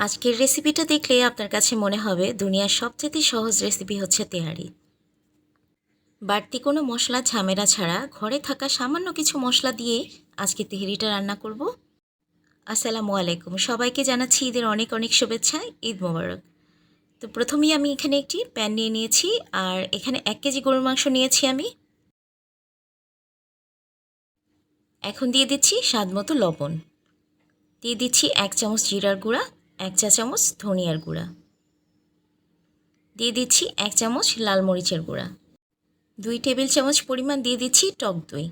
আজকের রেসিপিটা দেখলে আপনার কাছে মনে হবে দুনিয়ার সবচেয়ে সহজ রেসিপি হচ্ছে তেহারি। বাড়তি কোনো মশলা ঝামেলা ছাড়া ঘরে থাকা সামান্য কিছু মশলা দিয়ে আজকে তেহারিটা রান্না করব। আসসালামু আলাইকুম, সবাইকে জানাচ্ছি ঈদের অনেক অনেক শুভেচ্ছা। ঈদ মোবারক। তো প্রথমেই আমি এখানে একটি প্যান নিয়ে নিয়েছি, আর এখানে 1 কেজি গরুর মাংস নিয়েছি আমি। এখন দিয়ে দিচ্ছি স্বাদ মতো লবণ, দিয়ে দিচ্ছি 1 চামচ জিরার গুঁড়া, 1 চা চামচ ধনিয়ার গুঁড়া, দিয়ে দিচ্ছি 1 চামচ লাল মরিচের গুঁড়া, 2 টেবিল চামচ পরিমাণ দিয়ে দিচ্ছি টক দই।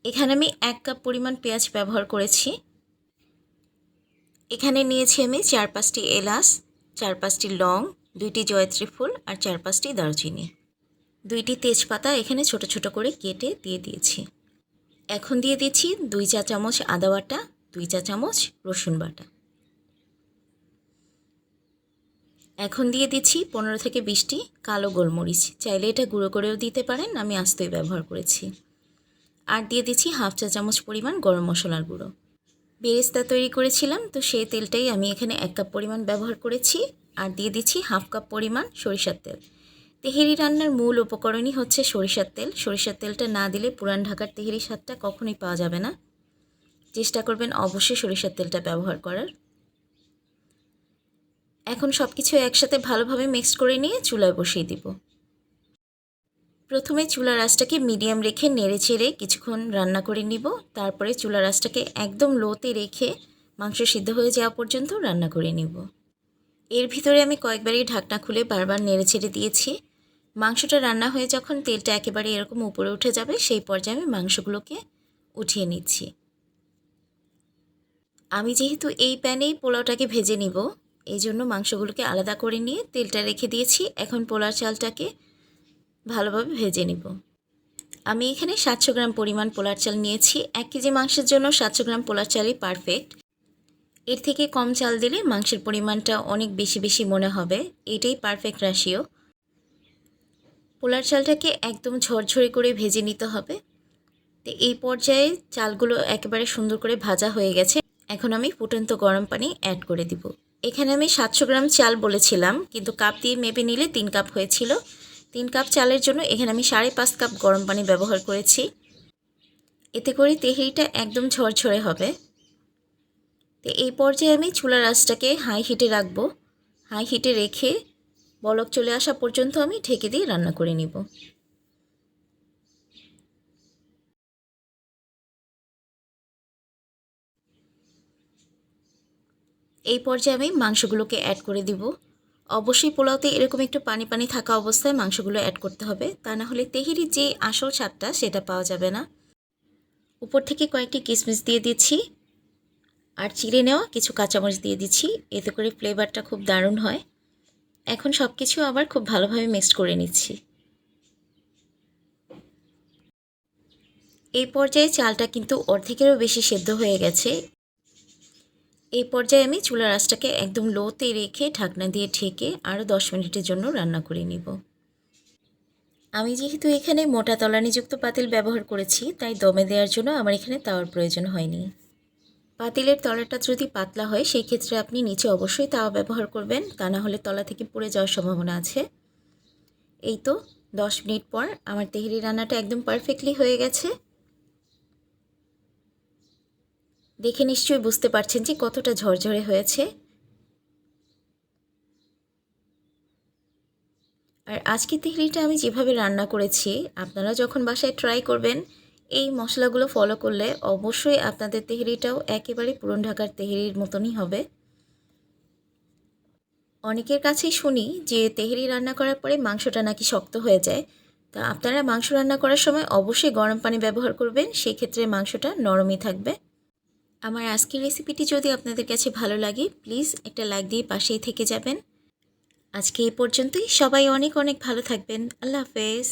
এখানে আমি 1 কাপ পরিমাণ পেঁয়াজ ব্যবহার করেছি। এখানে নিয়েছি আমি 4-5টি এলাচ, 4-5টি লং, 2টি জয়ত্রী ফুল আর 4-5টি দারুচিনি, 2টি তেজপাতা এখানে ছোট ছোট করে কেটে দিয়ে দিয়েছি। এখন দিয়ে দিচ্ছি 2 চা চামচ আদা বাটা, 2 চা চামচ রসুন বাটা। এখন দিয়ে দিচ্ছি 15 থেকে 20টি কালো গোলমরিচ, চাইলে এটা গুঁড়ো করেও দিতে পারেন, আমি আস্তই ব্যবহার করেছি। আর দিয়ে দিচ্ছি 1/2 চা চামচ পরিমাণ গরম মশলার গুঁড়ো। বেরেস্তা তৈরি করেছিলাম, তো সেই তেলটাই আমি এখানে 1 কাপ পরিমাণ ব্যবহার করেছি। আর দিয়ে দিচ্ছি 1/2 কাপ পরিমাণ সরিষার তেল। তেহেরি রান্নার মূল উপকরণই হচ্ছে সরিষার তেল। সরিষার তেলটা না দিলে পুরান ঢাকার তেহেরি স্বাদটা কখনোই পাওয়া যাবে না। চেষ্টা করবেন অবশ্যই সরিষার তেলটা ব্যবহার করার। এখন সব কিছু একসাথে ভালোভাবে মিক্স করে নিয়ে চুলায় বসিয়ে দিব। প্রথমে চুলার আঁচটাকে মিডিয়াম রেখে নেড়ে চেড়ে কিছুক্ষণ রান্না করে নিব। তারপরে চুলার আঁচটাকে একদম লোতে রেখে মাংস সিদ্ধ হয়ে যাওয়া পর্যন্ত রান্না করে নিব। এর ভিতরে আমি কয়েকবারই ঢাকনা খুলে বারবার নেড়ে চেড়ে দিয়েছি। মাংসটা রান্না হয়ে যখন তেলটা একেবারে এরকম উপরে উঠে যাবে, সেই পর্যায়ে আমি মাংসগুলোকে উঠিয়ে নিচ্ছি। আমি যেহেতু এই প্যানেই পোলাওটাকে ভেজে নিব, এই জন্য মাংসগুলোকে আলাদা করে নিয়ে তেলটা রেখে দিয়েছি। এখন পোলার চালটাকে ভালোভাবে ভেজে নিব। আমি এখানে 700 গ্রাম পরিমাণ পোলার চাল নিয়েছি। 1 কেজি মাংসের জন্য 700 গ্রাম পোলার চালই পারফেক্ট। এর থেকে কম চাল দিলে মাংসের পরিমাণটা অনেক বেশি বেশি মনে হবে, এটাই পারফেক্ট রাশিও। পোলার চালটাকে একদম ঝরঝরে করে ভেজে নিতে হবে। তো এই পর্যায়ে চালগুলো একেবারে সুন্দর করে ভাজা হয়ে গেছে। এখন আমি ফুটন্ত গরম পানি অ্যাড করে দিব। এখানে আমি 700 গ্রাম চাল বলেছিলাম, কিন্তু কাপ দিয়ে মেপে নিলে 3 কাপ হয়েছিল। 3 কাপ চালের জন্য এখানে আমি 5.5 কাপ গরম পানি ব্যবহার করেছি। এতে করে তেহারিটা একদম ঝরঝরে হবে। তো এই পর্যায়ে আমি চুলার আঁচটাকে হাই হিটে রাখবো। হাই হিটে রেখে বলক চলে আসা পর্যন্ত আমি ঢেকে দিয়ে রান্না করে নিব। এই পর্যায়ে আমি মাংসগুলোকে অ্যাড করে দিব। অবশ্যই পোলাওতে এরকম একটু পানি পানি থাকা অবস্থায় মাংসগুলো অ্যাড করতে হবে, তা না হলে তেহেরির যে আসল স্বাদটা সেটা পাওয়া যাবে না। উপর থেকে কয়েকটি কিশমিশ দিয়ে দিচ্ছি, আর চিড়ে নেওয়া কিছু কাঁচামরিচ দিয়ে দিচ্ছি। এতে করে ফ্লেভারটা খুব দারুণ হয়। এখন সব কিছু আবার খুব ভালোভাবে মিক্সড করে নিচ্ছি। এই পর্যায়ে চালটা কিন্তু অর্ধেকেরও বেশি সেদ্ধ হয়ে গেছে। এই পর্যায়ে আমি চুলার আঁচটাকে একদম লোতে রেখে ঢাকনা দিয়ে ঢেকে আরও 10 মিনিটের জন্য রান্না করে নিব। আমি যেহেতু এখানে মোটা তলানিযুক্ত পাতিল ব্যবহার করেছি, তাই দমে দেওয়ার জন্য আমার এখানে তাওয়ার প্রয়োজন হয়নি। পাতিলের তলাটা যদি পাতলা হয়, সেই ক্ষেত্রে আপনি নিচে অবশ্যই তাওয়া ব্যবহার করবেন, তা না হলে তলা থেকে পুড়ে যাওয়ার সম্ভাবনা আছে। এই তো 10 মিনিট পর আমার তেহেরি রান্নাটা একদম পারফেক্টলি হয়ে গেছে। দেখে নিশ্চয়ই বুঝতে পারছেন যে কতটা ঝরঝরে হয়েছে। আর আজকে তেহরিটা আমি যেভাবে রান্না করেছি, আপনারা যখন বাসায় ট্রাই করবেন এই মশলাগুলো ফলো করলে অবশ্যই আপনাদের তেহরিটাও একেবারে পুরান ঢাকার তেহরির মতনই হবে। অনেকের কাছেই শুনি যে তেহরি রান্না করার পরে মাংসটা নাকি শক্ত হয়ে যায়। তা আপনারা মাংস রান্না করার সময় অবশ্যই গরম পানি ব্যবহার করবেন, সেই ক্ষেত্রে মাংসটা নরমই থাকবে। আমার আজকের রেসিপিটি যদি আপনাদের কাছে ভালো লাগে, প্লিজ একটা লাইক দিয়ে পাশেই থেকে যাবেন। আজকে এই পর্যন্তই। সবাই অনেক অনেক ভালো থাকবেন। আল্লাহ হাফেজ।